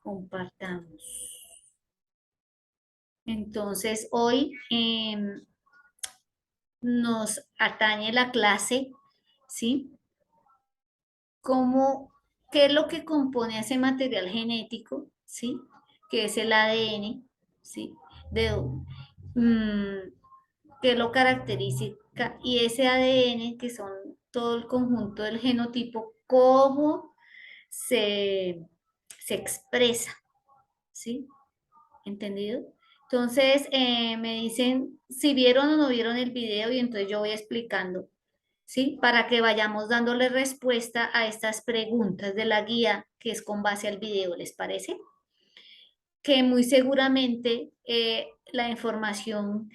Compartamos. Entonces, hoy nos atañe la clase, ¿sí? Cómo, qué es lo que compone ese material genético, ¿sí? Que es el ADN, ¿sí? De, qué lo caracteriza y ese ADN, que son todo el conjunto del genotipo, cómo se, se expresa, ¿sí? ¿Entendido? Entonces, me dicen si vieron o no vieron el video y entonces yo voy explicando, ¿sí? Para que vayamos dándole respuesta a estas preguntas de la guía que es con base al video, ¿les parece? Que muy seguramente la información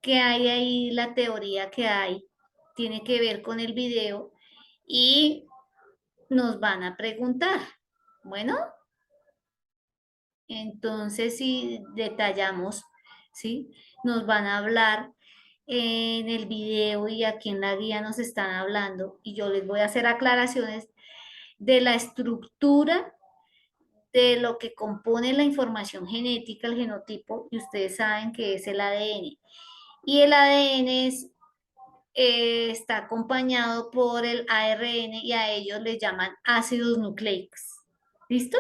que hay ahí, la teoría que hay, tiene que ver con el video y nos van a preguntar. Bueno, entonces si detallamos, ¿sí? Nos van a hablar en el video y aquí en la guía nos están hablando y yo les voy a hacer aclaraciones de la estructura de lo que compone la información genética, el genotipo, y ustedes saben que es el ADN. Y el ADN está acompañado por el ARN y a ellos les llaman ácidos nucleicos. ¿Listo?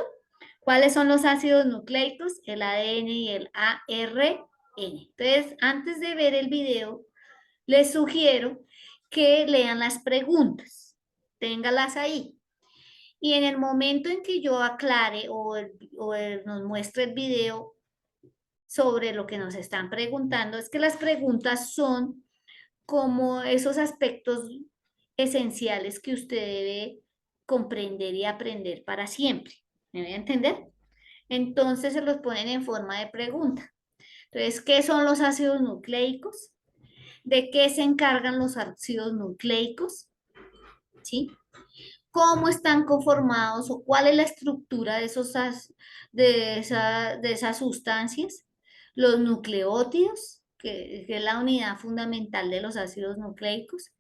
¿Cuáles son los ácidos nucleicos? El ADN y el ARN. Entonces, antes de ver el video, les sugiero que lean las preguntas. Téngalas ahí. Y en el momento en que yo aclare nos muestre el video sobre lo que nos están preguntando, es que las preguntas son como esos aspectos esenciales que usted debe comprender y aprender para siempre. ¿Me voy a entender? Entonces se los ponen en forma de pregunta. Entonces, ¿qué son los ácidos nucleicos? ¿De qué se encargan los ácidos nucleicos? ¿Sí? ¿Cómo están conformados o cuál es la estructura de de esas sustancias? Los nucleótidos, que es la unidad fundamental de los ácidos nucleicos.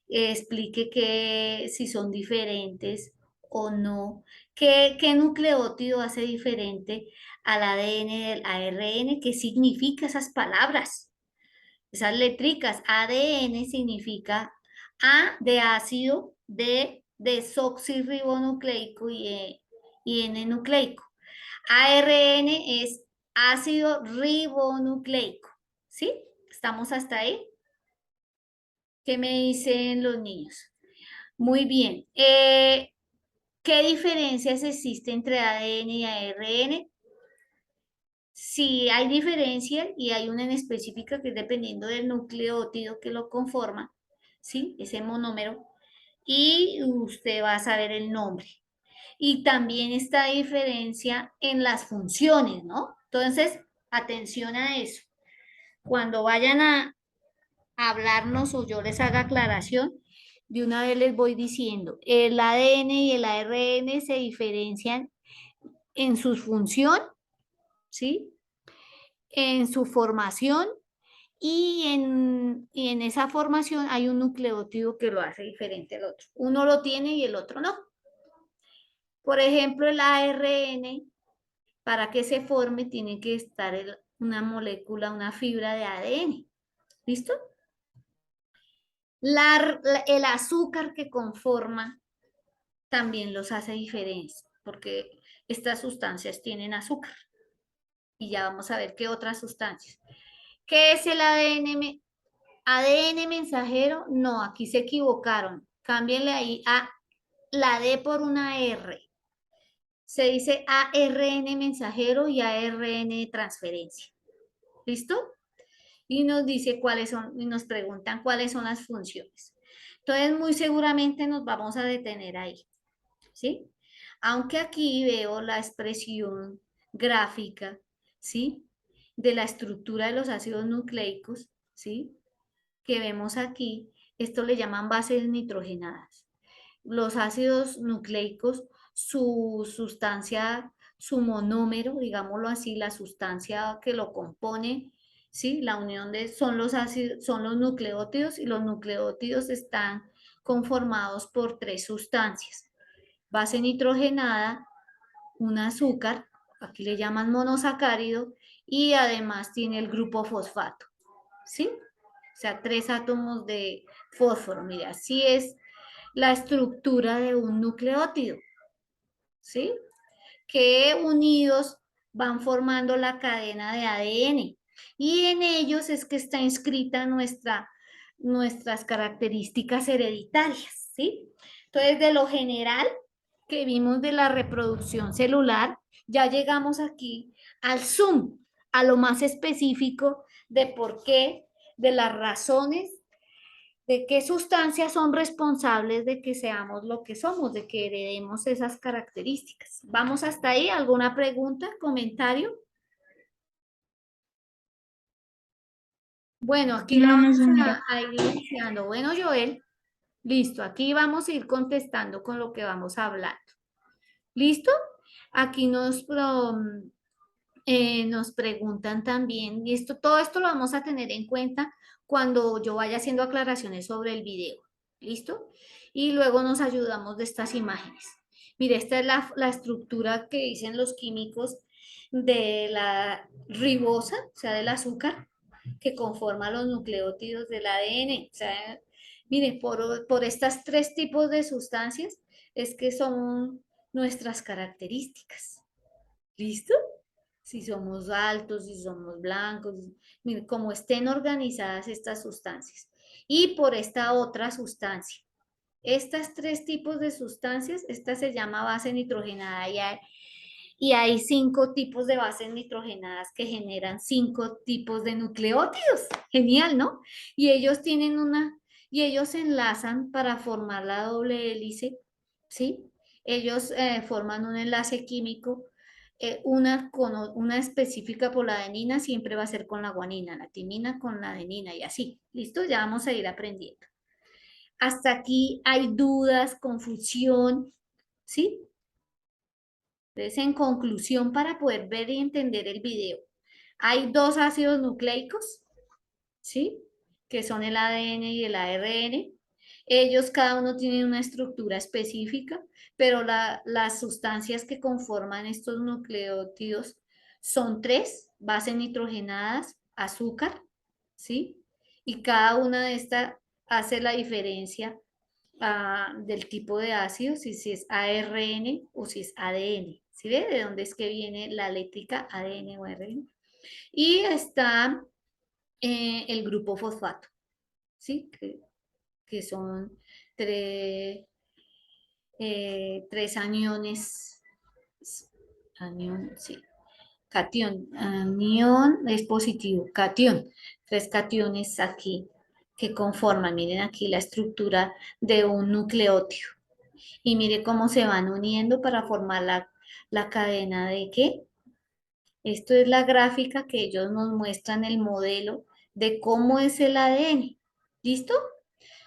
Explique que si son diferentes o no. ¿Qué nucleótido hace diferente al ADN del ARN? ¿Qué significa esas palabras? Esas letricas. ADN significa A de ácido, D de desoxirribonucleico y N nucleico. ARN es ácido ribonucleico. ¿Sí? ¿Estamos hasta ahí? ¿Qué me dicen los niños? Muy bien. ¿Qué diferencias existen entre ADN y ARN? Si hay diferencia y hay una en específica que es dependiendo del nucleótido que lo conforma, ¿sí? Ese monómero, y usted va a saber el nombre. Y también está diferencia en las funciones, ¿no? Entonces, atención a eso. Cuando vayan a hablarnos o yo les haga aclaración, de una vez les voy diciendo, el ADN y el ARN se diferencian en su función, ¿sí? En su formación y en esa formación hay un nucleótido que lo hace diferente al otro. Uno lo tiene y el otro no. Por ejemplo, el ARN, para que se forme, tiene que estar una molécula, una fibra de ADN. ¿Listo? El azúcar que conforma también los hace diferentes, porque estas sustancias tienen azúcar. Y ya vamos a ver qué otras sustancias. ¿Qué es el ADN? ¿ADN mensajero? No, aquí se equivocaron. Cámbienle ahí a la D por una R. Se dice ARN mensajero y ARN de transferencia. ¿Listo? Y nos dice cuáles son, y nos preguntan cuáles son las funciones. Entonces, muy seguramente nos vamos a detener ahí. ¿Sí? Aunque aquí veo la expresión gráfica, ¿sí? De la estructura de los ácidos nucleicos, ¿sí? Que vemos aquí, esto le llaman bases nitrogenadas. Los ácidos nucleicos, su sustancia, su monómero, digámoslo así, la sustancia que lo compone, ¿sí? La unión de, son los ácidos, son los nucleótidos y los nucleótidos están conformados por tres sustancias: base nitrogenada, un azúcar aquí le llaman monosacárido, y además tiene el grupo fosfato, ¿sí? O sea, 3 átomos de fósforo. Mira, así es la estructura de un nucleótido, ¿sí? Que unidos van formando la cadena de ADN. Y en ellos es que está inscrita nuestras características hereditarias, ¿sí? Entonces, de lo general que vimos de la reproducción celular, ya llegamos aquí al zoom, a lo más específico de por qué, de las razones, de qué sustancias son responsables de que seamos lo que somos, de que heredemos esas características. ¿Vamos hasta ahí? ¿Alguna pregunta, comentario? Bueno, aquí la No, no, vamos señora. a ir iniciando. Bueno, Joel, listo. Aquí vamos a ir contestando con lo que vamos hablando. ¿Listo? Aquí nos preguntan también, y todo esto lo vamos a tener en cuenta cuando yo vaya haciendo aclaraciones sobre el video. ¿Listo? Y luego nos ayudamos de estas imágenes. Mire, esta es la estructura que dicen los químicos de la ribosa, o sea, del azúcar, que conforma los nucleótidos del ADN. O sea, mire, por estas 3 tipos de sustancias es que son nuestras características. ¿Listo? Si somos altos, si somos blancos, mire, como estén organizadas estas sustancias. Y por esta otra sustancia. Estas 3 tipos de sustancias, esta se llama base nitrogenada y hay 5 tipos de bases nitrogenadas que generan 5 tipos de nucleótidos. Genial, ¿no? Y ellos se enlazan para formar la doble hélice, ¿sí? Ellos forman un enlace químico, una específica por la adenina siempre va a ser con la guanina, la timina con la adenina y así. ¿Listo? Ya vamos a ir aprendiendo. Hasta aquí hay dudas, confusión, ¿sí? Entonces, en conclusión, para poder ver y entender el video, hay 2 ácidos nucleicos, ¿sí? Que son el ADN y el ARN. Ellos cada uno tienen una estructura específica, pero las sustancias que conforman estos nucleótidos son 3: bases nitrogenadas, azúcar, ¿sí? Y cada una de estas hace la diferencia del tipo de ácido, si es ARN o si es ADN. ¿Sí ve? De dónde es que viene la eléctrica ADN o ARN. Y está el grupo fosfato, ¿sí? Que son 3 aniones, sí, catión, anión es positivo, catión, 3 cationes aquí que conforman, miren aquí la estructura de un nucleótido. Y mire cómo se van uniendo para formar la cadena de qué. Esto es la gráfica que ellos nos muestran, el modelo de cómo es el ADN. ¿Listo?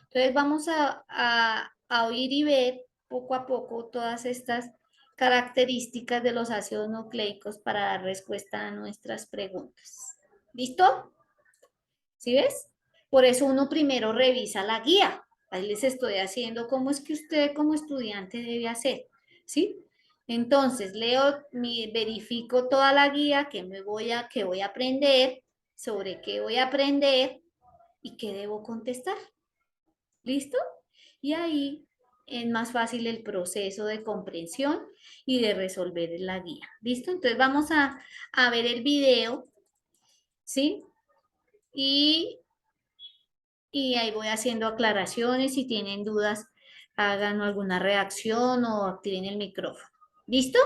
Entonces vamos a oír y ver poco a poco todas estas características de los ácidos nucleicos para dar respuesta a nuestras preguntas. ¿Listo? ¿Sí ves? Por eso uno primero revisa la guía. Ahí les estoy haciendo cómo es que usted como estudiante debe hacer. ¿Sí? Entonces, verifico toda la guía que voy a aprender, sobre qué voy a aprender y qué debo contestar. ¿Listo? Y ahí es más fácil el proceso de comprensión y de resolver la guía. ¿Listo? Entonces vamos a ver el video, ¿sí? Y, y ahí voy haciendo aclaraciones. Si tienen dudas, hagan alguna reacción o activen el micrófono. ¿Listo?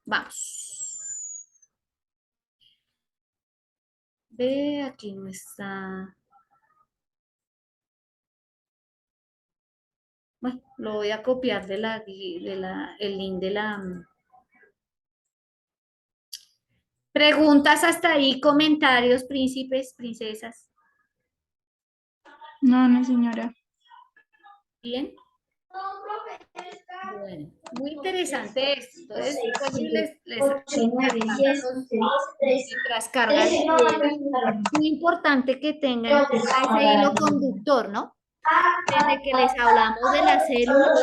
Vamos. Ve, aquí no está. Bueno, lo voy a copiar el link de la. Preguntas hasta ahí, comentarios, príncipes, princesas. No, no, señora. Bien. Bueno, muy interesante esto. Entonces, vuelvo y les mientras carga el video. Muy importante que tengan ese hilo conductor, ¿no? Desde que les hablamos de la célula,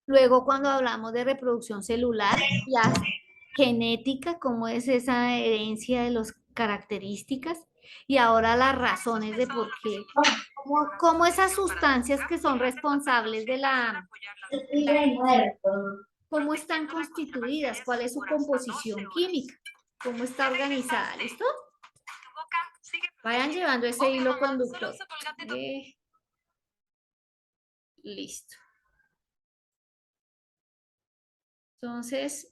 luego cuando hablamos de reproducción celular, genética, cómo es esa herencia de las características, y ahora las razones de por qué, cómo esas sustancias que son responsables de la función, cómo están constituidas, cuál es su composición química, cómo está organizada, ¿listo? Vayan llevando ese hilo conductor. Listo. Entonces,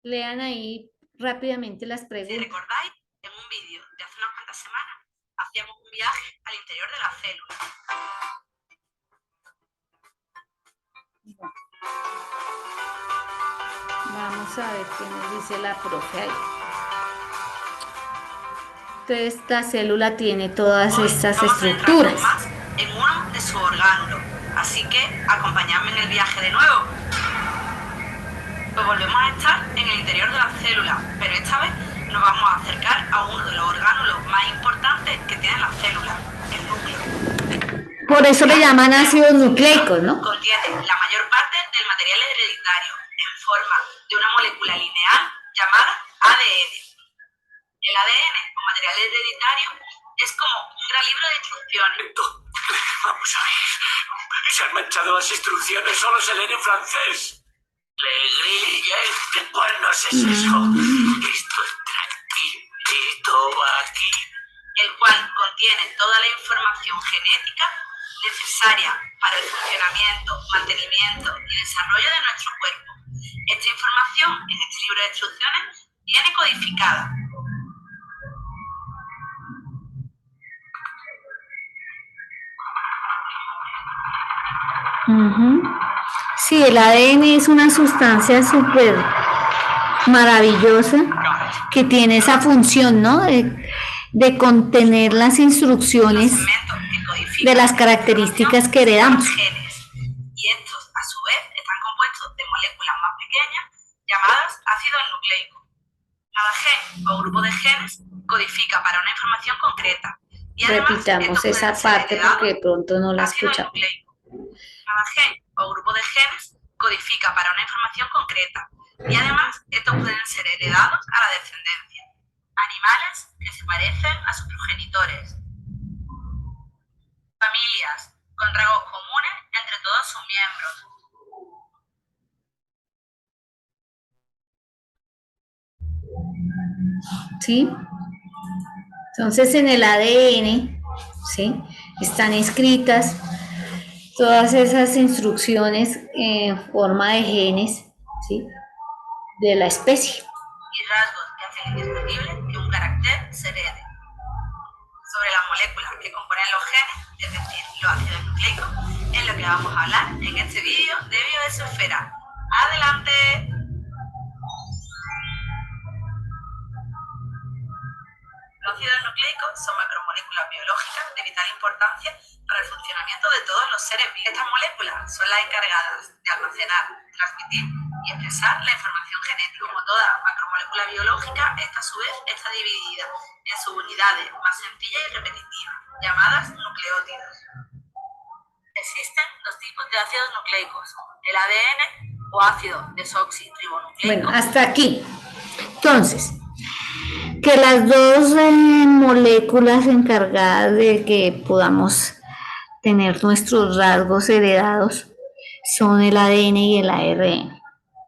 lean ahí rápidamente las Si preguntas. recordáis, en un vídeo de hace unas cuantas semanas hacíamos un viaje al interior de la célula. Vamos a ver qué nos dice la profe ahí. Entonces, la célula tiene todas estas estructuras. Más en uno de sus orgánulos. Así que acompañadme en el viaje de nuevo. Pues volvemos a estar en el interior de la célula, pero esta vez nos vamos a acercar a uno de los orgánulos más importantes que tiene la célula, el núcleo. Por eso le llaman ácidos nucleicos, ¿no? Contiene la mayor parte del material hereditario en forma de una molécula lineal llamada ADN. El ADN, o material hereditario, es como un gran libro de instrucciones. Vamos a ver. Se han manchado las instrucciones, solo se leen en francés. Le grille, ¿qué cuernos es eso? Esto entra aquí, esto va aquí. El cual contiene toda la información genética necesaria para el funcionamiento, mantenimiento y desarrollo de nuestro cuerpo. Esta información en este libro de instrucciones viene codificada. Sí, el ADN es una sustancia súper maravillosa que tiene esa función, ¿no? De contener las instrucciones de las características que heredamos. Y estos, a su vez, están compuestos de moléculas más pequeñas llamadas ácidos nucleicos. Cada gen o grupo de genes codifica para una información concreta. Y además, repitamos esa parte porque de pronto no la escuchamos. Cada gen o grupo de genes codifica para una información concreta. Y además, estos pueden ser heredados a la descendencia. Animales que se parecen a sus progenitores. Familias con rasgos comunes entre todos sus miembros. ¿Sí? Entonces en el ADN, ¿sí? Están escritas todas esas instrucciones en forma de genes, ¿sí? De la especie. Y rasgos que hacen indiscutible que un carácter se herede. Sobre las moléculas que componen los genes, es decir, los ácidos nucleicos, es lo que vamos a hablar en este vídeo de Bioesfera. ¡Adelante! Los ácidos nucleicos son macromoléculas biológicas de vital importancia para el funcionamiento de todos los seres vivos. Estas moléculas son las encargadas de almacenar, transmitir y expresar la información genética. Como toda macromolécula biológica, esta a su vez está dividida en sus unidades más sencillas y repetitivas, llamadas nucleótidos. Existen dos tipos de ácidos nucleicos, el ADN o ácido desoxirribonucleico. Bueno, hasta aquí. Entonces, que las dos moléculas encargadas de que podamos tener nuestros rasgos heredados son el ADN y el ARN.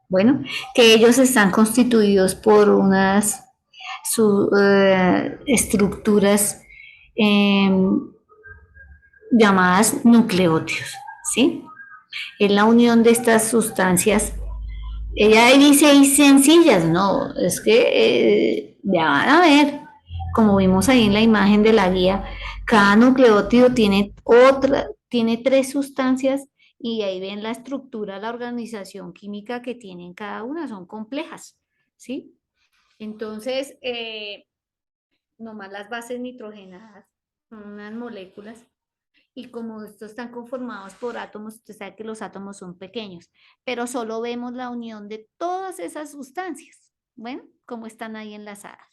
Bueno, que ellos están constituidos por unas estructuras llamadas nucleótidos, ¿sí? Es la unión de estas sustancias. Ella dice ahí sencillas, no, es que ya van a ver, como vimos ahí en la imagen de la guía, cada nucleótido tiene tres sustancias y ahí ven la estructura, la organización química que tienen cada una, son complejas, ¿sí? Entonces, nomás las bases nitrogenadas son unas moléculas y como estos están conformados por átomos, usted sabe que los átomos son pequeños, pero solo vemos la unión de todas esas sustancias, bueno, como están ahí enlazadas.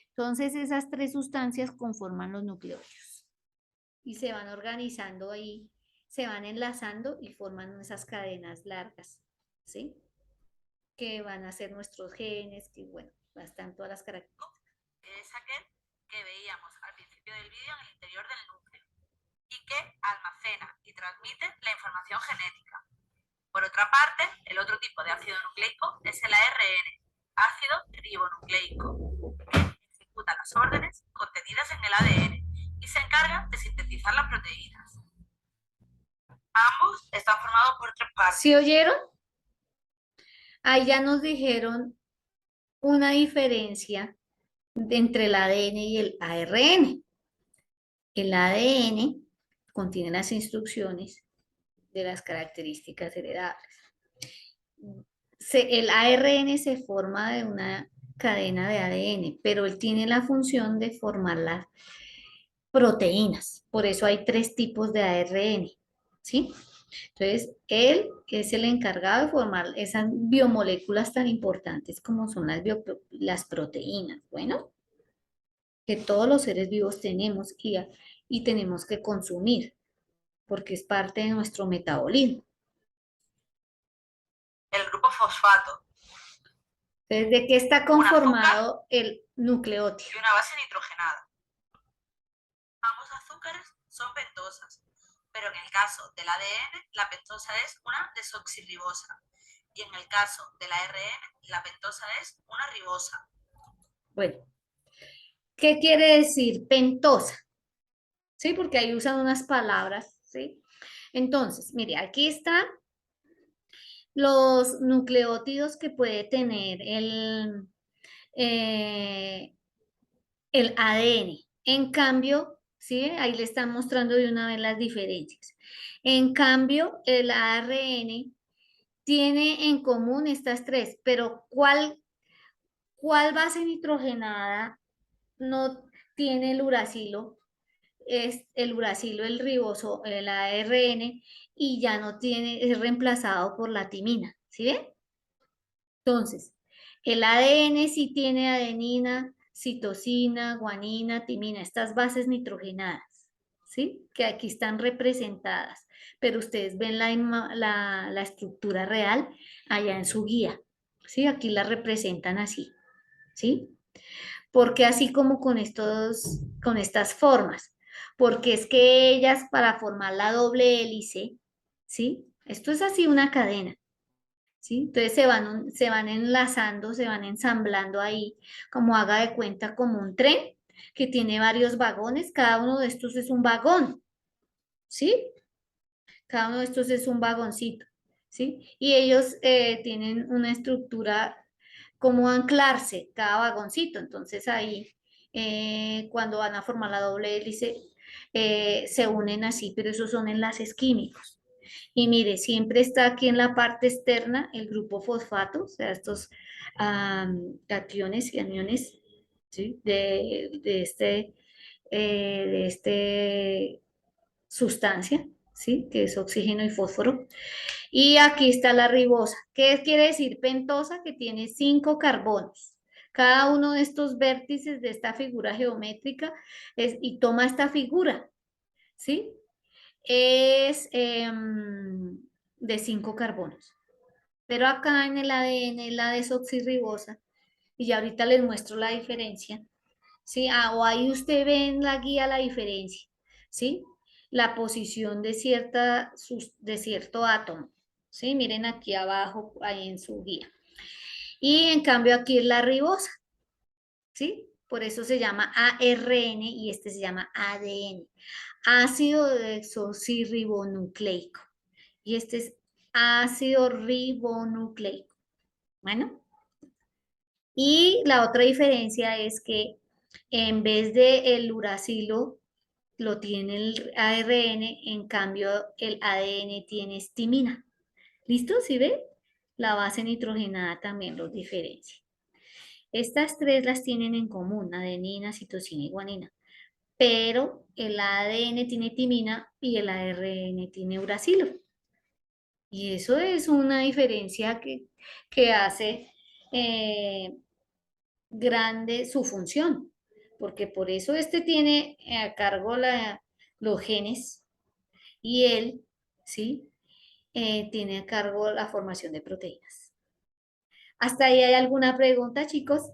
Entonces, esas tres sustancias conforman los nucleótidos y se van organizando ahí, se van enlazando y forman esas cadenas largas, ¿sí? que van a ser nuestros genes, que bueno, están todas las características. Es aquel que veíamos al principio del vídeo en el interior del núcleo y que almacena y transmite la información genética. Por otra parte, el otro tipo de ácido nucleico es el ARN, ácido ribonucleico, que ejecuta las órdenes contenidas en el ADN y se encarga de sintetizar las proteínas. Ambos están formados por tres partes. ¿Sí oyeron? Ahí ya nos dijeron una diferencia entre el ADN y el ARN. El ADN contiene las instrucciones de las características heredables. El ARN se forma de una cadena de ADN, pero él tiene la función de formar las proteínas. Por eso hay tres tipos de ARN, ¿sí? Entonces, él es el encargado de formar esas biomoléculas tan importantes como son las proteínas. Bueno, que todos los seres vivos tenemos y tenemos que consumir, porque es parte de nuestro metabolismo. El grupo fosfato. Entonces, ¿de qué está conformado el nucleótido? Y una base nitrogenada. Ambos azúcares son pentosas, pero en el caso del ADN, la pentosa es una desoxirribosa y en el caso del ARN, la pentosa es una ribosa. Bueno, ¿qué quiere decir pentosa? ¿Sí? Porque ahí usan unas palabras, ¿sí? Entonces, mire, aquí están los nucleótidos que puede tener el ADN. En cambio, ¿sí? Ahí le están mostrando de una vez las diferencias. En cambio, el ARN tiene en común estas tres, pero ¿cuál base nitrogenada no tiene el uracilo? Es el uracilo, el riboso, el ARN, y ya no tiene, es reemplazado por la timina, ¿sí ven? Entonces, el ADN sí tiene adenina, citosina, guanina, timina, estas bases nitrogenadas, ¿sí? Que aquí están representadas, pero ustedes ven la estructura real allá en su guía, ¿sí? Aquí la representan así, ¿sí? Porque así como con estas formas, porque es que ellas para formar la doble hélice, ¿sí? Esto es así una cadena, ¿sí? Entonces se van enlazando, se van ensamblando ahí, como haga de cuenta como un tren que tiene varios vagones, cada uno de estos es un vagón, ¿sí? Cada uno de estos es un vagoncito, ¿sí? Y ellos tienen una estructura como anclarse cada vagoncito, entonces ahí cuando van a formar la doble hélice se unen así, pero esos son enlaces químicos. Y mire, siempre está aquí en la parte externa el grupo fosfato, o sea, estos cationes y aniones, ¿sí? De este sustancia, ¿sí? Que es oxígeno y fósforo. Y aquí está la ribosa. ¿Qué quiere decir pentosa? Que tiene 5 carbonos. Cada uno de estos vértices de esta figura geométrica y toma esta figura, ¿sí? Es de 5 carbonos. Pero acá en el ADN, la desoxirribosa, y ya ahorita les muestro la diferencia, ¿sí? O ahí usted ve en la guía la diferencia, ¿sí? La posición de cierto átomo, ¿sí? Miren aquí abajo, ahí en su guía. Y en cambio aquí es la ribosa, ¿sí? Por eso se llama ARN y este se llama ADN, ácido desoxirribonucleico. Y este es ácido ribonucleico. Bueno. Y la otra diferencia es que en vez de el uracilo lo tiene el ARN, en cambio el ADN tiene estimina. ¿Listo? ¿Sí ve? La base nitrogenada también los diferencia. Estas tres las tienen en común, adenina, citosina y guanina. Pero el ADN tiene timina y el ARN tiene uracilo. Y eso es una diferencia que hace grande su función, porque por eso este tiene a cargo los genes y él, ¿sí? Tiene a cargo la formación de proteínas. ¿Hasta ahí hay alguna pregunta, chicos?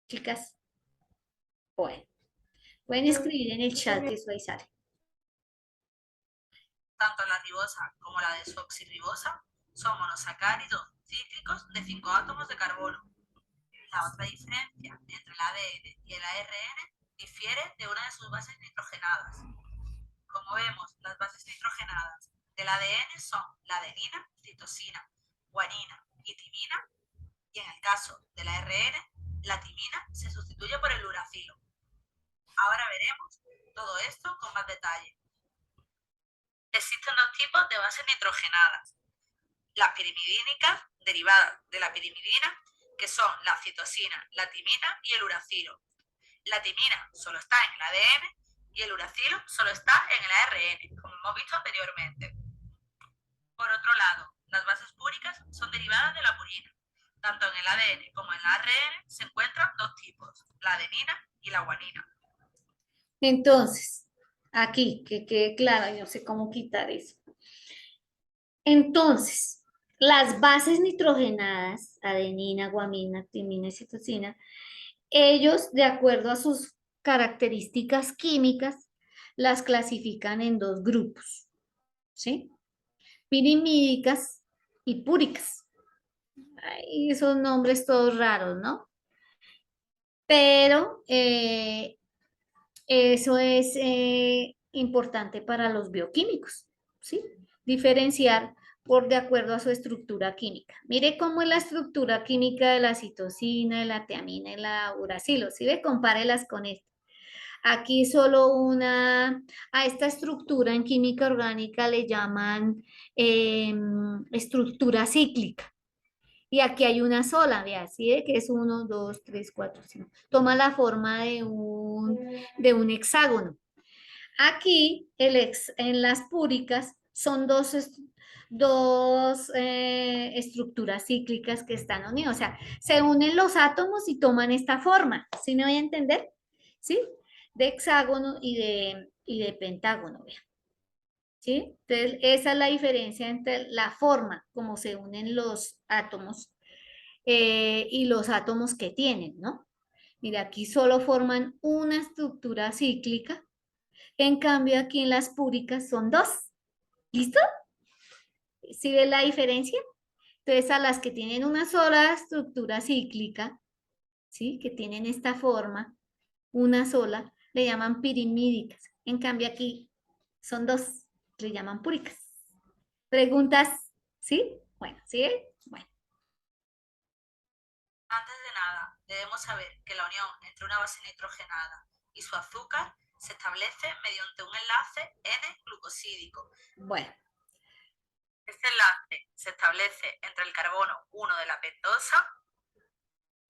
Chicas, bueno, pueden escribir en el chat que eso ahí sale. Tanto la ribosa como la desoxirribosa son monosacáridos cíclicos de 5 átomos de carbono. La otra diferencia entre el ADN y el ARN difiere de una de sus bases nitrogenadas. Como vemos, las bases nitrogenadas del ADN son la adenina, citosina, guanina y timina, y en el caso del ARN, la timina se sustituye por el uracilo. Ahora veremos todo esto con más detalle. Existen dos tipos de bases nitrogenadas. Las pirimidínicas, derivadas de la pirimidina, que son la citosina, la timina y el uracilo. La timina solo está en el ADN y el uracilo solo está en el ARN, como hemos visto anteriormente. Por otro lado, las bases púricas son derivadas de la purina. Tanto en el ADN como en el ARN se encuentran dos tipos, la adenina y la guanina. Entonces, aquí, que quede claro, yo no sé cómo quitar eso. Entonces, las bases nitrogenadas, adenina, guamina, timina y citosina, ellos, de acuerdo a sus características químicas, las clasifican en dos grupos, ¿sí? Pirimídicas y púricas. Ay, esos nombres todos raros, ¿no? Pero eso es importante para los bioquímicos, ¿sí? Diferenciar por de acuerdo a su estructura química. Mire cómo es la estructura química de la citosina, de la tiamina y la uracilo, ¿sí ve? Compárelas con esta. Aquí solo a esta estructura en química orgánica le llaman estructura cíclica. Y aquí hay una sola, vea, ¿sí ve? Que es 1, 2, 3, 4, 5. Toma la forma de un hexágono. Aquí en las púricas son dos estructuras cíclicas que están unidas. O sea, se unen los átomos y toman esta forma. ¿Sí me voy a entender? ¿Sí? De hexágono y de pentágono, vea. ¿Sí? Entonces, esa es la diferencia entre la forma como se unen los átomos y los átomos que tienen, ¿no? Mira, aquí solo forman una estructura cíclica, en cambio aquí en las púricas son dos. ¿Listo? ¿Sí ves la diferencia? Entonces a las que tienen una sola estructura cíclica, ¿sí? Que tienen esta forma, una sola, le llaman pirimídicas. En cambio aquí son dos, le llaman púricas. ¿Preguntas? ¿Sí? Bueno, ¿sí? Bueno. Antes de nada, debemos saber que la unión entre una base nitrogenada y su azúcar se establece mediante un enlace N-glucosídico. Bueno. Este enlace se establece entre el carbono 1 de la pentosa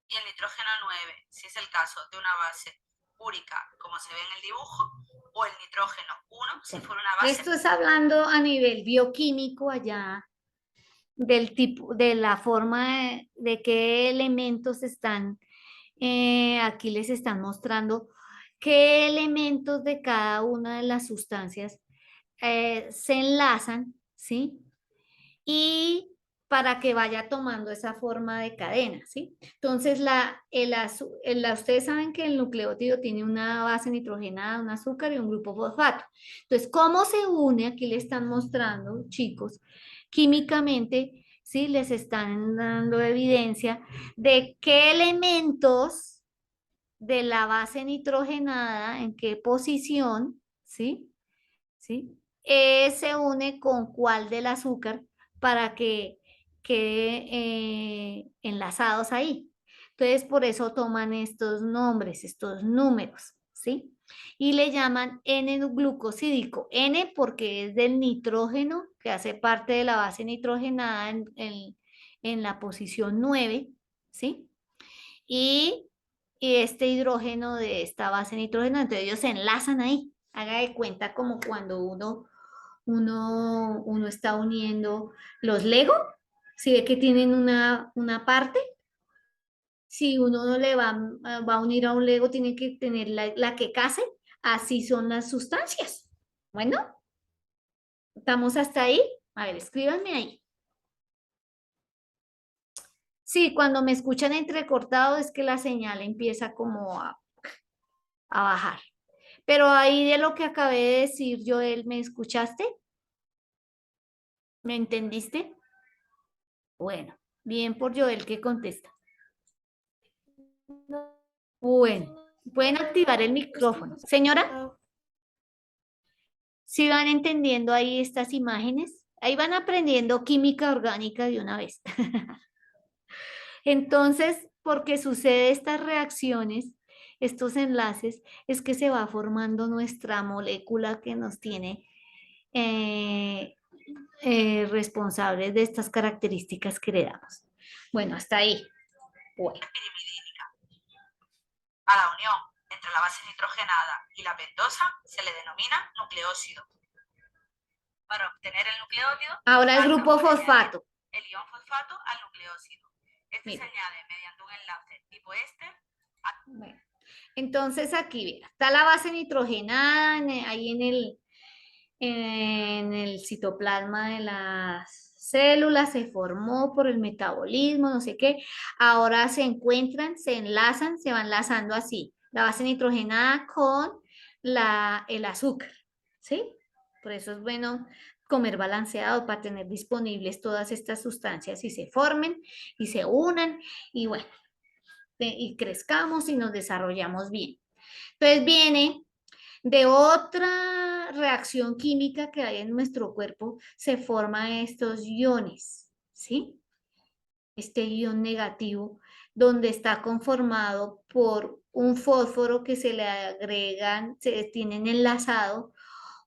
y el nitrógeno 9, si es el caso de una base púrica, como se ve en el dibujo, o el nitrógeno 1, si fuera una base... Esto es hablando a nivel bioquímico allá, del tipo, de la forma de qué elementos están, aquí les están mostrando qué elementos de cada una de las sustancias se enlazan, ¿sí? Y para que vaya tomando esa forma de cadena, ¿sí? Entonces, ustedes saben que el nucleótido tiene una base nitrogenada, un azúcar y un grupo fosfato. Entonces, ¿cómo se une? Aquí le están mostrando, chicos, químicamente, ¿sí? Les están dando evidencia de qué elementos de la base nitrogenada, en qué posición, ¿sí? ¿Sí? Se une con cuál del azúcar para que quede enlazados ahí. Entonces, por eso toman estos nombres, estos números, ¿sí? Y le llaman N-glucosídico. N porque es del nitrógeno, que hace parte de la base nitrogenada en la posición 9, ¿sí? Y este hidrógeno de esta base nitrógeno, entonces ellos se enlazan ahí. Haga de cuenta como cuando uno está uniendo los Lego, si ve que tienen una parte, si uno no le va a unir a un Lego, tiene que tener la que case, así son las sustancias. Bueno, ¿estamos hasta ahí? A ver, escríbanme ahí. Sí, cuando me escuchan entrecortado es que la señal empieza como a bajar. Pero ahí de lo que acabé de decir, Joel, ¿me escuchaste? ¿Me entendiste? Bueno, bien por Joel que contesta. Bueno, pueden activar el micrófono. Señora, ¿sí van entendiendo ahí estas imágenes? Ahí van aprendiendo química orgánica de una vez. Entonces, porque sucede estas reacciones, estos enlaces, es que se va formando nuestra molécula que nos tiene eh, responsables de estas características que le damos. Bueno, hasta ahí. Bueno. Pirimidínica. A la unión entre la base nitrogenada y la pentosa se le denomina nucleósido. Para obtener el nucleótido, Ahora el grupo fosfato. El ion fosfato al nucleósido. Este Mira. se añade mediante un enlace tipo éster. Bueno, entonces aquí mira, está la base nitrogenada ahí en el citoplasma de las células, se formó por el metabolismo, no sé qué. Ahora se encuentran, se enlazan, se van enlazando así. La base nitrogenada con el azúcar, ¿sí? Por eso es bueno comer balanceado para tener disponibles todas estas sustancias y se formen y se unan y bueno, y crezcamos y nos desarrollamos bien. Entonces viene de otra reacción química que hay en nuestro cuerpo, se forman estos iones, ¿sí? Este ion negativo, donde está conformado por un fósforo que se le agregan, se tienen enlazado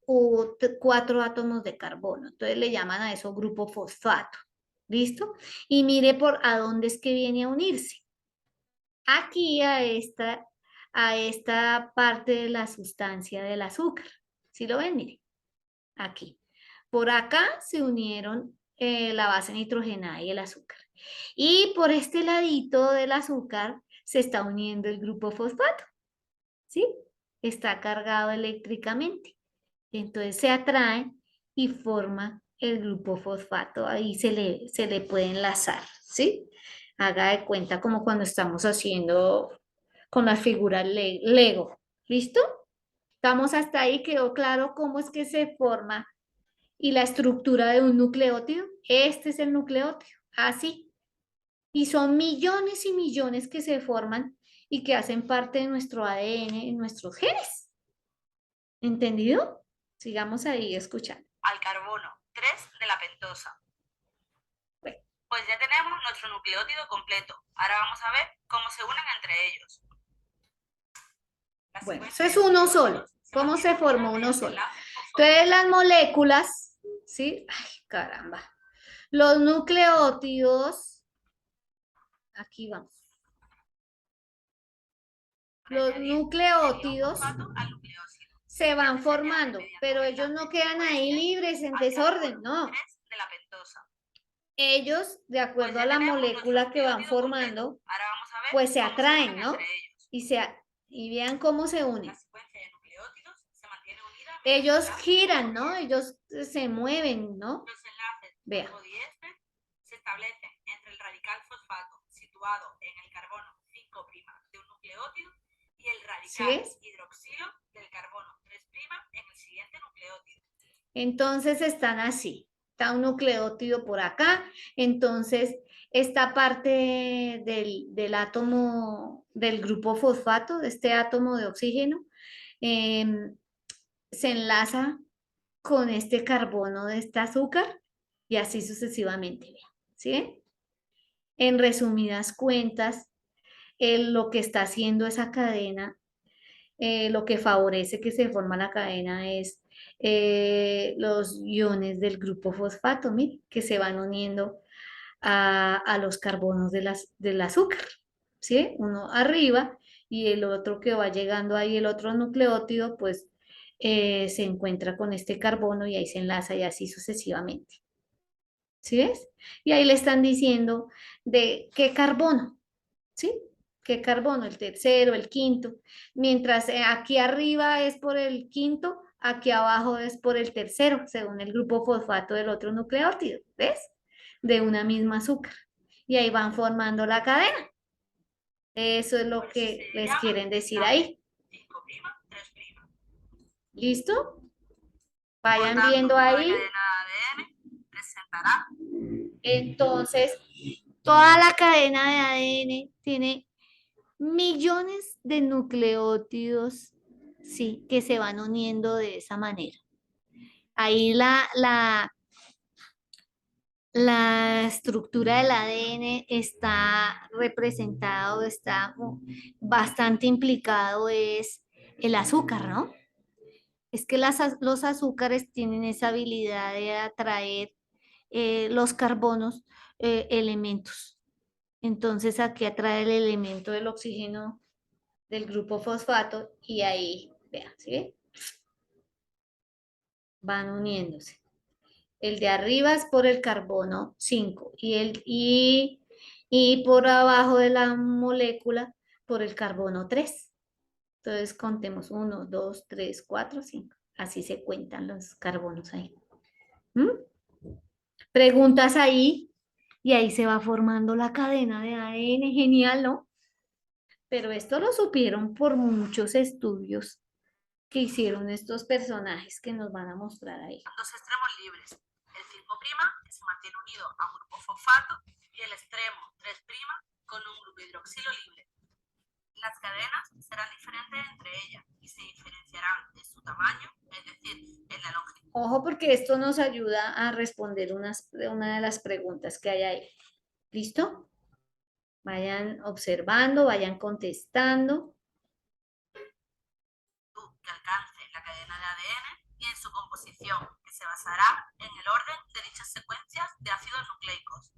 o 4 átomos de carbono. Entonces le llaman a eso grupo fosfato. ¿Listo? Y mire por a dónde es que viene a unirse. Aquí a esta parte de la sustancia del azúcar. ¿Sí lo ven? Mire, aquí. Por acá se unieron la base nitrogenada y el azúcar. Y por este ladito del azúcar se está uniendo el grupo fosfato. ¿Sí? Está cargado eléctricamente. Entonces se atraen y forma el grupo fosfato. Ahí se le puede enlazar. ¿Sí? Haga de cuenta como cuando estamos haciendo con las figuras Lego. ¿Listo? Estamos hasta ahí, quedó claro cómo es que se forma y la estructura de un nucleótido. Este es el nucleótido, así. Y son millones y millones que se forman y que hacen parte de nuestro ADN, en nuestros genes. ¿Entendido? Sigamos ahí escuchando. Al carbono 3 de la pentosa. Bueno. Pues ya tenemos nuestro nucleótido completo. Ahora vamos a ver cómo se unen entre ellos. Bueno, eso es uno solo. ¿Cómo se formó uno solo? Entonces las moléculas, ¿sí? Ay, caramba. Los nucleótidos, aquí vamos. Los nucleótidos se van formando, pero ellos no quedan ahí libres en desorden, no. Ellos, de acuerdo a la molécula que van formando, pues se atraen, ¿no? Y vean cómo se unen. Ellos giran, ¿no? Ellos se mueven, ¿no? Vea. Se establecen entre el radical fosfato situado en el carbono 5' de un nucleótido y el radical hidroxilo del carbono 3' en el siguiente nucleótido. Entonces están así. Está un nucleótido por acá. Entonces, esta parte del átomo del grupo fosfato, de este átomo de oxígeno, se enlaza con este carbono de este azúcar y así sucesivamente. ¿Sí? En resumidas cuentas, lo que está haciendo esa cadena, lo que favorece que se forma la cadena es los iones del grupo fosfato, mire, que se van uniendo a los carbonos del azúcar, ¿sí? Uno arriba y el otro que va llegando ahí, el otro nucleótido, pues se encuentra con este carbono y ahí se enlaza y así sucesivamente. ¿Sí ves? Y ahí le están diciendo de qué carbono, ¿sí? ¿Qué carbono? El tercero, el quinto. Mientras aquí arriba es por el quinto, aquí abajo es por el tercero, según el grupo fosfato del otro nucleótido, ¿ves? De una misma azúcar. y ahí van formando la cadena. Eso es lo que les quieren decir ahí. 5', 3'. ¿Listo? Por Vayan tanto, viendo la ahí. cadena de ADN presentará Entonces, toda la cadena de ADN tiene millones de nucleótidos, sí, que se van uniendo de esa manera. Ahí la estructura del ADN está representado, está bastante implicado, es el azúcar, ¿no? Es que los azúcares tienen esa habilidad de atraer los carbonos, elementos. Entonces aquí atrae el elemento del oxígeno del grupo fosfato y ahí, vean, ¿sí? Van uniéndose. El de arriba es por el carbono 5 y por abajo de la molécula por el carbono 3. Entonces contemos 1, 2, 3, 4, 5. Así se cuentan los carbonos ahí. ¿Mm? Preguntas ahí y ahí se va formando la cadena de ADN. Genial, ¿no? Pero esto lo supieron por muchos estudios que hicieron estos personajes que nos van a mostrar ahí. dos extremos libres. El 5', que se mantiene unido a un grupo fosfato, y el extremo 3' con un grupo hidroxilo libre. Las cadenas serán diferentes entre ellas y se diferenciarán en su tamaño, es decir, en la longitud. Ojo, porque esto nos ayuda a responder una de las preguntas que hay ahí. ¿Listo? Vayan observando, vayan contestando. Que alcance la cadena de ADN y en su composición, que se basará en el orden de dichas secuencias de ácidos nucleicos.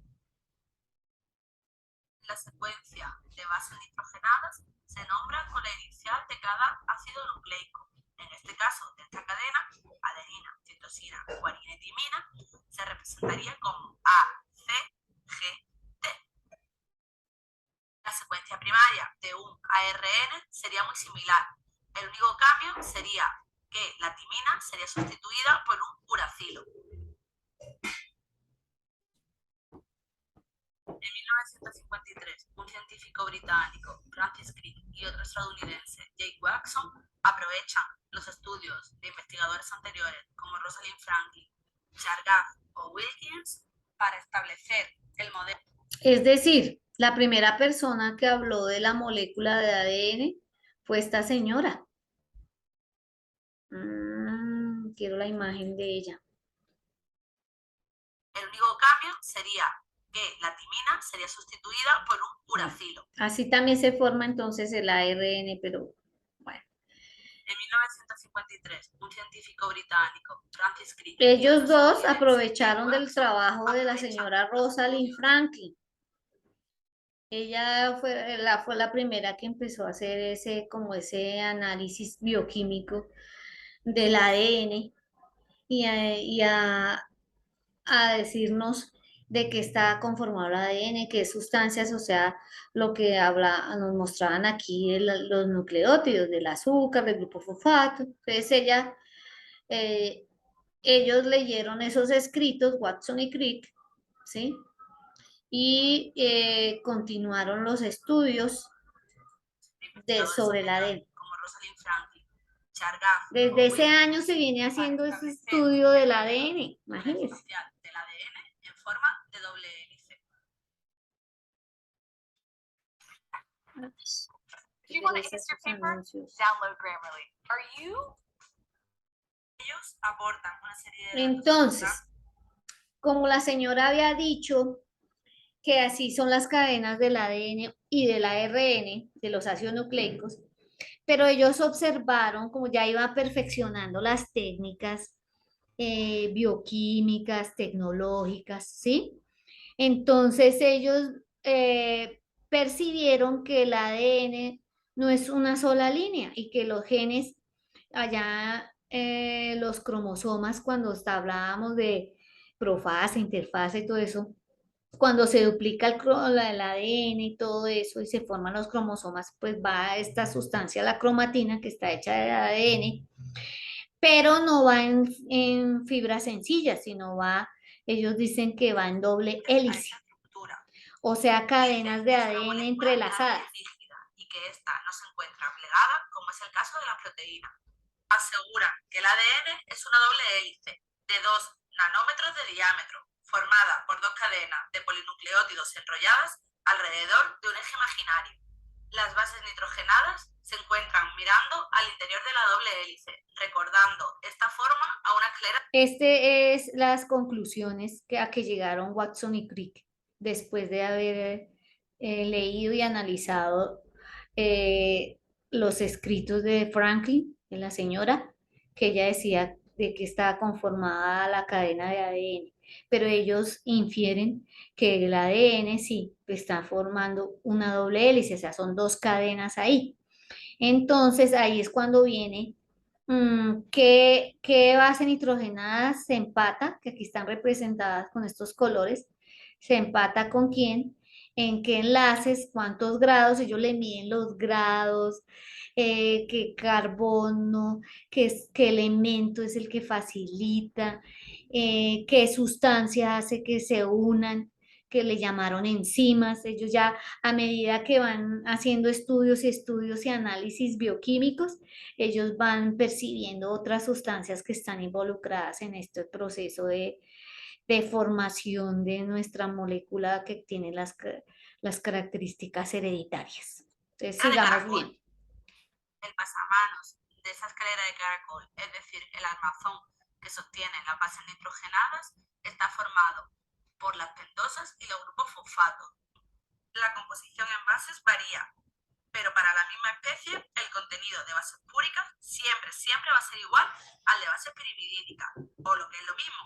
La secuencia de bases nitrogenadas se nombra con la inicial de cada ácido nucleico. En este caso, de esta cadena, adenina, citosina, guanina y timina, se representaría como A, C, G, T. La secuencia primaria de un ARN sería muy similar. El único cambio sería que la timina sería sustituida por un uracilo. En 1953, un científico británico, Francis Crick, y otro estadounidense, Jake Watson, aprovechan los estudios de investigadores anteriores como Rosalind Franklin, Chargaff o Wilkins para establecer el modelo. Es decir, la primera persona que habló de la molécula de ADN fue esta señora. Quiero la imagen de ella. El único cambio sería que la timina sería sustituida por un uracilo. Así también se forma entonces el ARN, pero bueno. En 1953, un científico británico, Francis Crick, ellos dos aprovecharon del trabajo de la señora Rosalind Franklin. Ella fue la primera que empezó a hacer ese análisis bioquímico del ADN y a decirnos de qué está conformado el ADN, qué sustancias, o sea, lo que nos mostraban aquí los nucleótidos del azúcar, del grupo fosfato. Entonces ellos leyeron esos escritos, Watson y Crick, ¿sí? Y continuaron los estudios sobre el ADN. Como Rosalind Franklin, Chargaff, Desde ese año se viene haciendo ese estudio del ADN, imagínense. Del ADN en forma de doble hélice. If you want to history paper, download Grammarly. Are you? Ellos aportan una serie de Entonces, como la señora había dicho que así son las cadenas del ADN y del ARN, de los ácidos nucleicos, pero ellos observaron como ya iba perfeccionando las técnicas bioquímicas, tecnológicas, ¿sí? Entonces ellos percibieron que el ADN no es una sola línea y que los genes, allá los cromosomas, cuando hablábamos de profase, interfase y todo eso, cuando se duplica el ADN y todo eso y se forman los cromosomas, pues va esta sustancia, la cromatina, que está hecha de ADN, pero no va en fibras sencillas, sino ellos dicen que va en doble hélice. o sea, cadenas de Es una ADN molécula entrelazadas. rígida y que ésta no se encuentra plegada, como es el caso de las proteínas. Aseguran que el ADN es una doble hélice de 2 nanómetros de diámetro, formada por 2 cadenas de polinucleótidos enrolladas alrededor de un eje imaginario. Las bases nitrogenadas se encuentran mirando al interior de la doble hélice, recordando esta forma a una esclera. Este es las conclusiones a que llegaron Watson y Crick después de haber leído y analizado eh, los escritos de Franklin, de la señora, que ella decía de que estaba conformada la cadena de ADN, pero ellos infieren que el ADN sí está formando una doble hélice, o sea, son dos cadenas ahí. Entonces ahí es cuando viene qué base nitrogenada se empata, que aquí están representadas con estos colores, se empata con quién, en qué enlaces, cuántos grados, ellos le miden los grados, qué carbono, qué elemento es el que facilita, qué sustancia hace que se unan, que le llamaron enzimas. Ellos ya a medida que van haciendo estudios y análisis bioquímicos, ellos van percibiendo otras sustancias que están involucradas en este proceso de formación de nuestra molécula que tiene las características hereditarias. Entonces, sigamos bien. El pasamanos de esa escalera de caracol, es decir, el armazón que sostiene las bases nitrogenadas, está formado por las pentosas y los grupos fosfatos. La composición en bases varía, pero para la misma especie, el contenido de bases púricas siempre va a ser igual al de bases pirimidínicas, o lo que es lo mismo,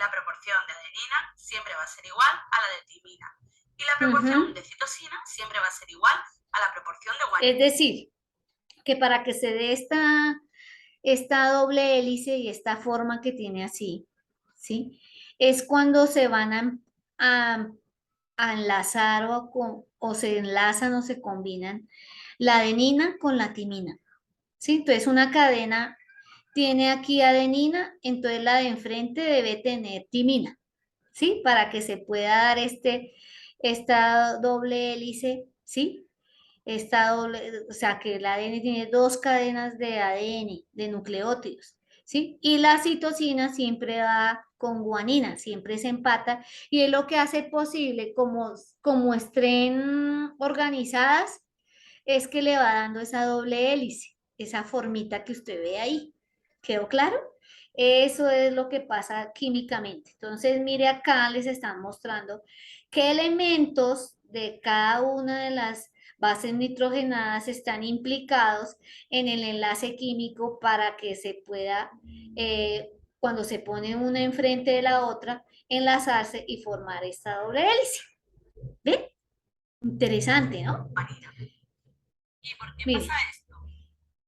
la proporción de adenina siempre va a ser igual a la de timina, y la proporción de citosina siempre va a ser igual a la proporción de guanina. Es decir, que para que se dé esta doble hélice y esta forma que tiene así, ¿sí? Es cuando se van a enlazar o se enlazan o se combinan la adenina con la timina, ¿sí? Entonces una cadena tiene aquí adenina, entonces la de enfrente debe tener timina, ¿sí? Para que se pueda dar esta doble hélice, ¿sí? O sea, que el ADN tiene dos cadenas de ADN, de nucleótidos, ¿sí? Y la citosina siempre va con guanina, siempre se empata, y es lo que hace posible, como estén organizadas, es que le va dando esa doble hélice, esa formita que usted ve ahí. ¿Quedó claro? Eso es lo que pasa químicamente. Entonces, mire acá, les están mostrando qué elementos de cada una de las bases nitrogenadas están implicados en el enlace químico para que se pueda, cuando se pone una enfrente de la otra, enlazarse y formar esta doble hélice. ¿Ven? Interesante, ¿no? ¿Y por qué Mire, pasa esto?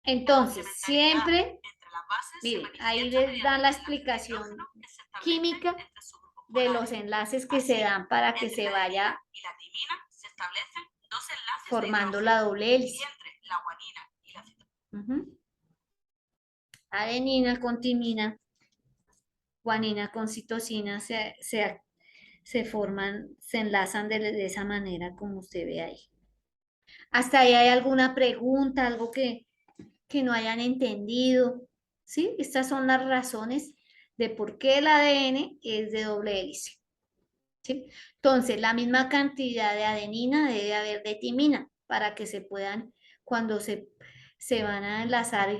entonces, siempre, Entre las bases se mire, ahí manifiesta les dan la mediante el enlace explicación hidrógeno que se establece química entre sus grupos de polares. los enlaces que se Así, dan para que entre se la vaya adenina y la timina se establecen dos enlaces de formando hidrógeno, la doble y hélice. entre la guanina y la citosina. Adenina con timina, guanina con citosina se forman, se enlazan de esa manera como usted ve ahí. ¿Hasta ahí hay alguna pregunta, algo que no hayan entendido? ¿Sí? Estas son las razones de por qué el ADN es de doble hélice. ¿Sí? Entonces, la misma cantidad de adenina debe haber de timina para que se puedan, cuando se van a enlazar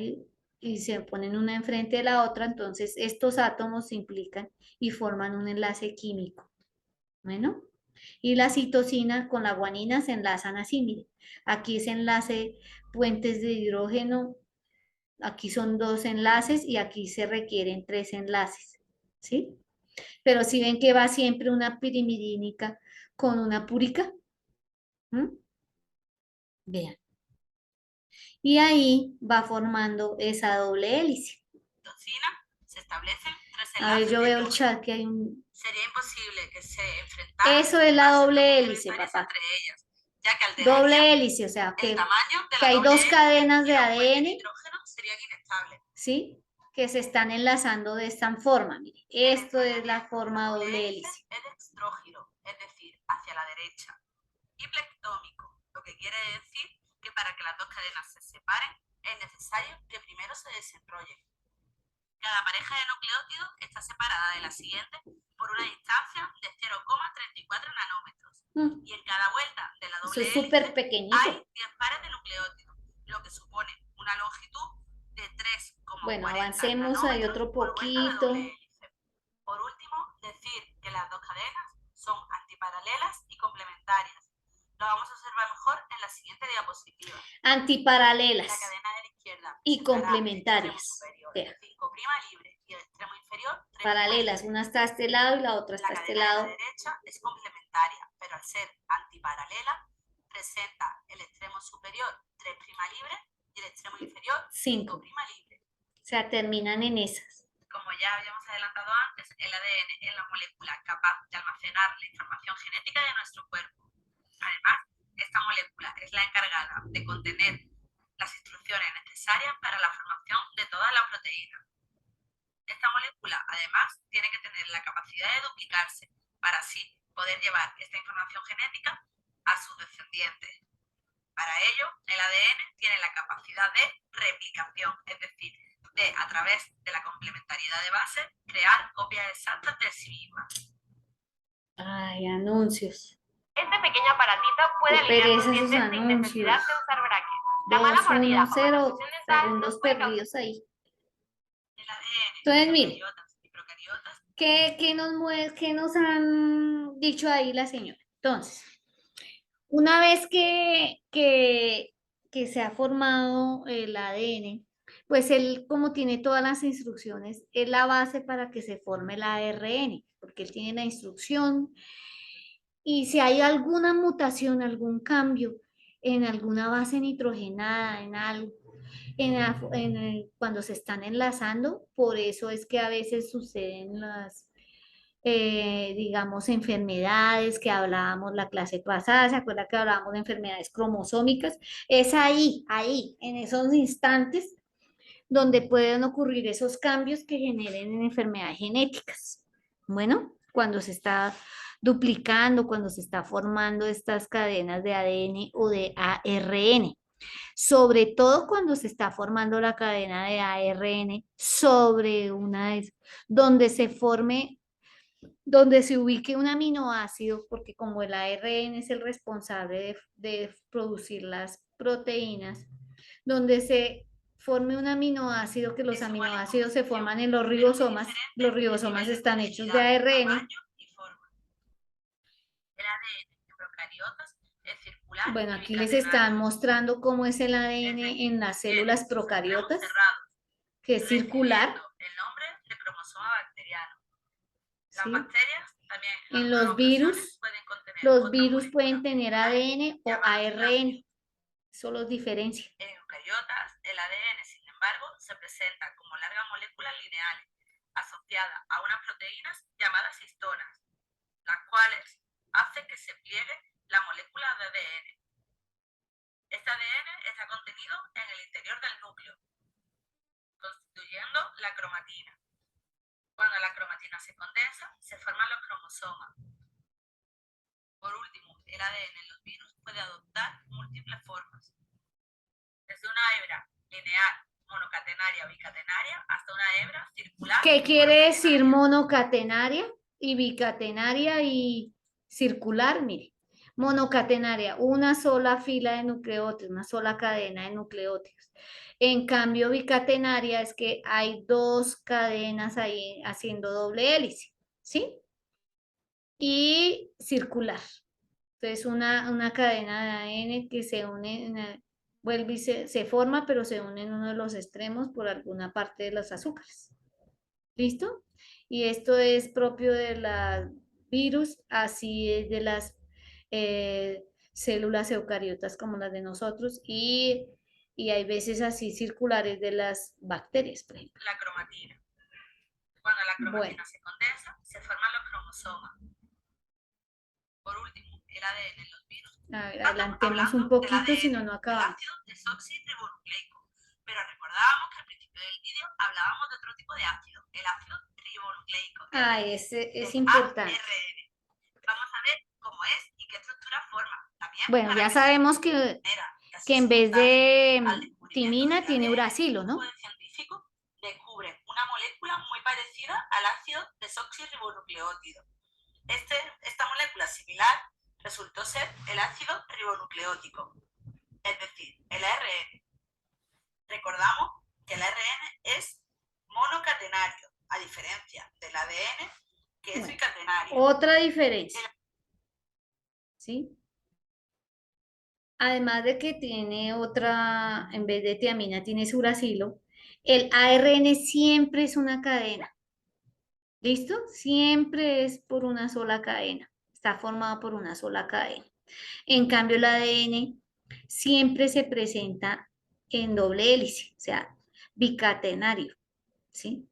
y se ponen una enfrente de la otra, entonces estos átomos se implican y forman un enlace químico. Bueno, y la citosina con la guanina se enlazan así, mire, aquí es enlace puentes de hidrógeno, aquí son dos enlaces y aquí se requieren tres enlaces, ¿sí? Pero si ven que va siempre una pirimidínica con una púrica. Vean. Y ahí va formando esa doble hélice. Se establecen tres A ver, enlaces yo de veo el hidrógeno. chat que hay un... Sería imposible que se enfrentaran Eso es la bases no doble hélice, complementarias papá. entre ellas, ya que alteraría Doble hélice, o sea, el que tamaño de que la hay doble dos hélice cadenas y de los puentes de ADN, hidrógeno serían inestables. ¿sí? Que se están enlazando de esta forma. Mire, esto es la forma doble hélice. Es de estrógiro, es decir, hacia la derecha. derecha. Y plectómico, lo que quiere decir que para que las dos cadenas se separen es necesario que primero se desenrollen. Cada pareja de nucleótidos está separada de la siguiente por una distancia de 0,34 nanómetros. Y en cada vuelta de la Eso doble es hélice súper pequeñito. hay 10 pares de nucleótidos, lo que supone una longitud de 3,40 Bueno, avancemos ahí otro por vuelta de poquito. doble hélice. Por último, decir que las dos cadenas son antiparalelas y complementarias. Lo vamos a observar mejor en la siguiente diapositiva. Antiparalelas La cadena de la izquierda y complementarias. el extremo superior, Vea. 5' libre, y el extremo inferior 3' Paralelas, libre. una está a este lado y la otra está La a este cadena de lado. la derecha es complementaria, pero al ser antiparalela, presenta el extremo superior 3' libre y el extremo inferior 5' libre. O sea, terminan en esas. Como ya habíamos adelantado antes, el ADN es la molécula capaz de almacenar la información genética de nuestro cuerpo. Además, esta molécula es la encargada de contener las instrucciones necesarias para la formación de todas las proteínas. Esta molécula, además, tiene que tener la capacidad de duplicarse para así poder llevar esta información genética a sus descendientes. Para ello, el ADN tiene la capacidad de replicación, es decir, de, a través de la complementariedad de base, crear copias exactas de sí misma. Ay, anuncios. Este pequeño aparatito puede Qué alinear pereza tus esos dientes sin necesidad anuncios. de usar brackets. La mala 2, 1, mordida o 0, malnutrición dental segundos nos puede causar perdidos ahí. El ADN Entonces, de mire, eucariotas y procariotas ¿qué nos han dicho ahí la señora? Entonces, una vez que se ha formado el ADN, pues él, como tiene todas las instrucciones, es la base para que se forme el ARN, porque él tiene la instrucción. Y si hay alguna mutación, algún cambio en alguna base nitrogenada, en algo, cuando se están enlazando, por eso es que a veces suceden las, digamos, enfermedades que hablábamos la clase pasada. ¿Se acuerda que hablábamos de enfermedades cromosómicas? Es ahí, en esos instantes donde pueden ocurrir esos cambios que generen en enfermedades genéticas. Bueno, cuando se está duplicando, cuando se está formando estas cadenas de ADN o de ARN, sobre todo cuando se está formando la cadena de ARN sobre donde se forme, donde se ubique un aminoácido, porque como el ARN es el responsable de producir las proteínas, donde se forme un aminoácido, que los aminoácidos se forman en los ribosomas están hechos de ARN. El ADN de procariotas es circular. Bueno, y aquí les bicatenario. están mostrando cómo es el Es ADN decir, en las tiene células sus procariotas, extremos cerrados, que es circular, recibiendo el nombre de cromosoma bacteriano. Las ¿sí? bacterias también En algunas los virus, ocasiones pueden contener los otras virus pueden moléculas tener moleculares ADN o llamadas ARN, plasmidos. eso los diferencia. En eucariotas, el ADN, sin embargo, se presenta como largas moléculas lineales asociadas a unas proteínas llamadas histonas, las cuales hacen que se pliegue la molécula de ADN. Este ADN está contenido en el interior del núcleo, constituyendo la cromatina. Cuando la cromatina se condensa, se forman los cromosomas. Por último, el ADN en los virus puede adoptar múltiples formas, desde una hebra lineal, monocatenaria o bicatenaria, hasta una hebra circular. ¿Qué quiere decir monocatenaria y bicatenaria y circular? Mire, monocatenaria, una sola fila de nucleótidos, una sola cadena de nucleótidos. En cambio, bicatenaria es que hay dos cadenas ahí haciendo doble hélice, ¿sí? Y circular. Entonces, una cadena de ADN que se une, vuelve y se forma, pero se une en uno de los extremos por alguna parte de los azúcares. ¿Listo? Y esto es propio de los virus, así es de las células eucariotas como las de nosotros, y hay veces así circulares de las bacterias, por ejemplo. La cromatina. Cuando la cromatina se condensa, se forman los cromosomas. Por último, el ADN en los virus. A ver, adelantemos un poquito, si no, no acabamos. El ácido desoxirribonucleico. Pero recordábamos que al principio del vídeo hablábamos de otro tipo de ácido, el ácido ribonucleico. Ese es importante. ARN. Vamos a ver cómo es y qué estructura Bueno, para ya que sabemos se que genera casi en vez simultáneo de al descubrimiento timina del tiene ADN, uracilo, un ¿no? grupo de científicos descubren una molécula muy parecida al ácido desoxirribonucleótido. Esta molécula similar resultó ser el ácido ribonucleótico, es decir, el ARN. Recordamos que el ARN es monocatenario, a diferencia del ADN, que es bicatenario. Otra diferencia, ¿sí? Además de que tiene otra, en vez de tiamina, tiene uracilo, el ARN siempre es una cadena. ¿Listo? Siempre es por una sola cadena. Está formado por una sola cadena. En cambio, el ADN siempre se presenta en doble hélice, o sea, bicatenario. ¿Sí?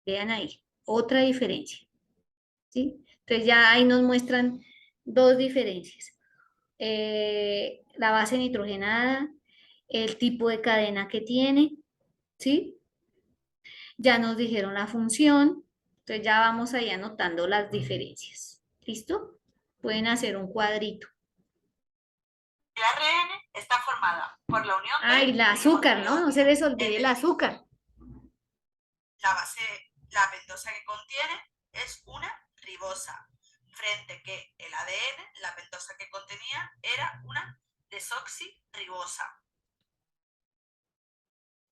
Vean ahí, otra diferencia. ¿Sí? Entonces ya ahí nos muestran dos diferencias. La base nitrogenada, el tipo de cadena que tiene, ¿sí? Ya nos dijeron la función, entonces ya vamos ahí anotando las diferencias. ¿Listo? Pueden hacer un cuadrito. El ARN está formada por la unión Ah, y el azúcar, ¿no? No se les olvide el azúcar. La pentosa que contiene es una ribosa, frente que el ADN, la pentosa que contenía, era una desoxirribosa.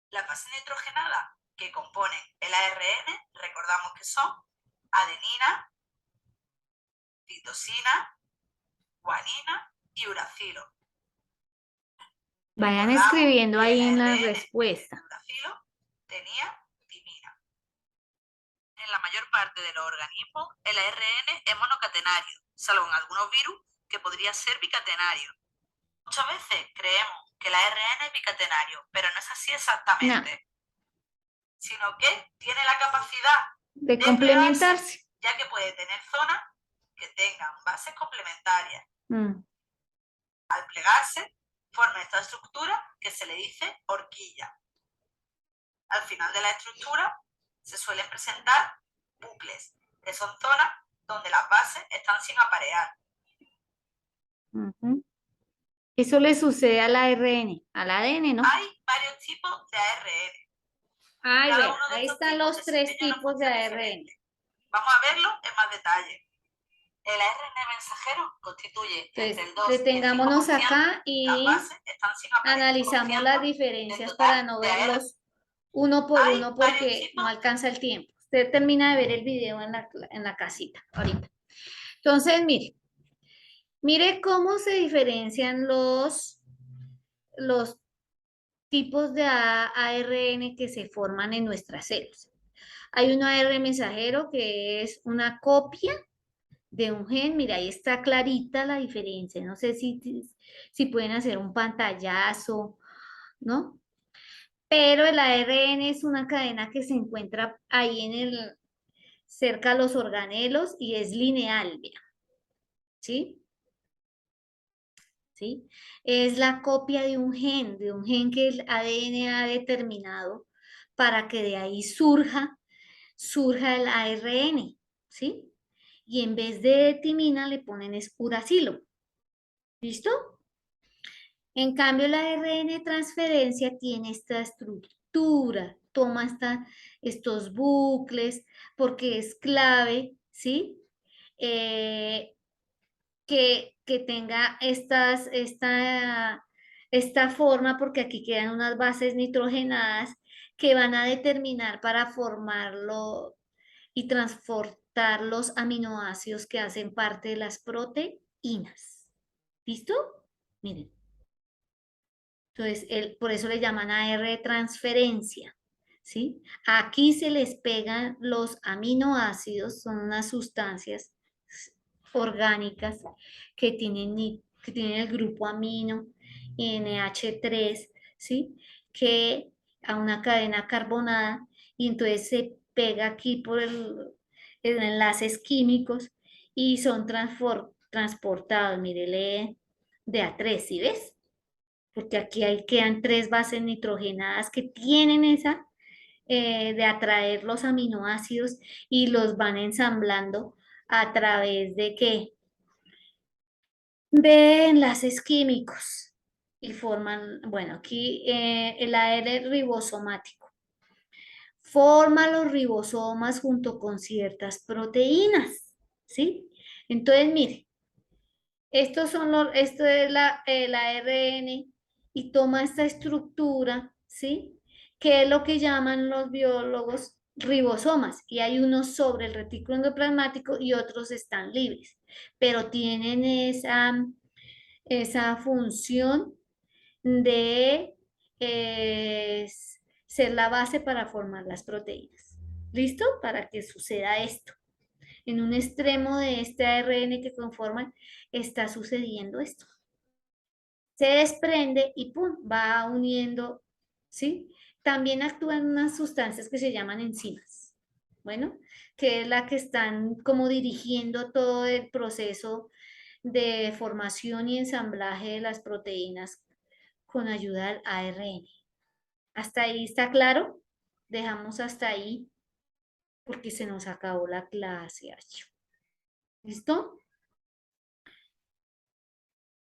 La base nitrogenada que compone el ARN, recordamos que son adenina, citosina, guanina y uracilo. Vayan Recordamos escribiendo que ahí el en la ARN respuesta. del uracilo tenía timina. En la mayor parte de los organismos, el ARN es monocatenario, salvo en algunos virus que podría ser bicatenario. Muchas veces creemos que el ARN es bicatenario, pero no es así exactamente, sino que tiene la capacidad De plegarse, complementarse. ya que puede tener zonas que tengan bases complementarias. Al plegarse, forma esta estructura que se le dice horquilla. Al final de la estructura se suelen presentar bucles, que son zonas donde las bases están sin aparear. Eso le sucede al ARN, al ADN, ¿no? Hay varios tipos de ARN. Ay, Cada bueno, uno de ahí estos están tipos los tres desempeña una tipos de función ARN. diferente. Vamos a verlo en más detalle. El ARN mensajero constituye entre el 2 detengámonos y el 5%. acá y Las bases están sin aparecer, analizamos las diferencias para no verlos uno por uno porque no alcanza el tiempo. Usted termina de ver el video en la casita ahorita. Entonces, mire cómo se diferencian los tipos de ARN que se forman en nuestras células. Hay un ARN mensajero que es una copia de un gen. Mira, ahí está clarita la diferencia. No sé si pueden hacer un pantallazo, ¿no? Pero el ARN es una cadena que se encuentra ahí cerca a los organelos y es lineal, mira. ¿Sí? ¿Sí? Es la copia de un gen que el ADN ha determinado para que de ahí surja el ARN, ¿sí? Y en vez de timina le ponen uracilo. ¿Listo? En cambio, la ARN transferencia tiene esta estructura, toma estos bucles, porque es clave, ¿sí? Que tenga esta forma, porque aquí quedan unas bases nitrogenadas que van a determinar para formarlo y transportar los aminoácidos que hacen parte de las proteínas. ¿Listo? Miren. Entonces, por eso le llaman AR transferencia, ¿sí? Aquí se les pegan los aminoácidos, son unas sustancias orgánicas que tienen el grupo amino NH3, ¿sí? Que a una cadena carbonada y entonces se pega aquí por enlaces químicos y son transportados, mírele, de A3, ¿sí ves? Porque aquí quedan tres bases nitrogenadas que tienen esa de atraer los aminoácidos y los van ensamblando a través de qué? de enlaces químicos y forman, bueno, aquí el AR ribosomático. Forma los ribosomas junto con ciertas proteínas, ¿sí? Entonces, mire, esto es el ARN y toma esta estructura, ¿sí? Que es lo que llaman los biólogos ribosomas. Y hay unos sobre el retículo endoplasmático y otros están libres, pero tienen esa función de eh, ser la base para formar las proteínas. ¿Listo? Para que suceda esto. En un extremo de este ARN que conforman está sucediendo esto. Se desprende y ¡pum! Va uniendo, ¿sí? También actúan unas sustancias que se llaman enzimas. Bueno, que es la que están como dirigiendo todo el proceso de formación y ensamblaje de las proteínas con ayuda del ARN. ¿Hasta ahí está claro? Dejamos hasta ahí porque se nos acabó la clase. ¿Listo?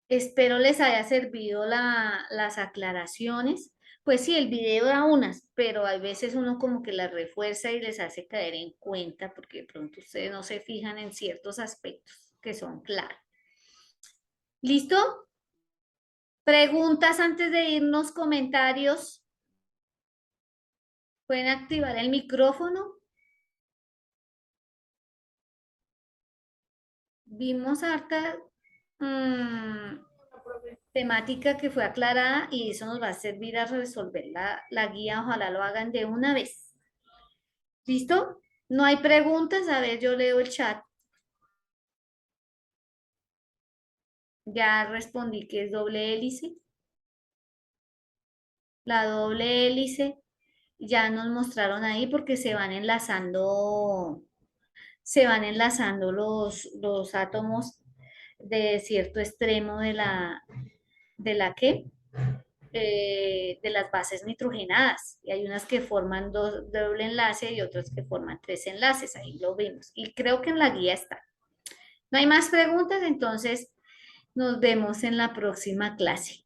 Espero les haya servido las aclaraciones. Pues sí, el video da unas, pero a veces uno como que las refuerza y les hace caer en cuenta porque de pronto ustedes no se fijan en ciertos aspectos que son claros. ¿Listo? ¿Preguntas antes de irnos? ¿Comentarios? ¿Pueden activar el micrófono? Vimos harta temática que fue aclarada y eso nos va a servir a resolver la guía. Ojalá lo hagan de una vez. ¿Listo? ¿No hay preguntas? A ver, yo leo el chat. Ya respondí que es doble hélice. La doble hélice ya nos mostraron ahí porque se van enlazando los átomos de cierto extremo ¿qué? De las bases nitrogenadas. Y hay unas que forman doble enlace y otras que forman tres enlaces. Ahí lo vemos. Y creo que en la guía está. No hay más preguntas, entonces nos vemos en la próxima clase.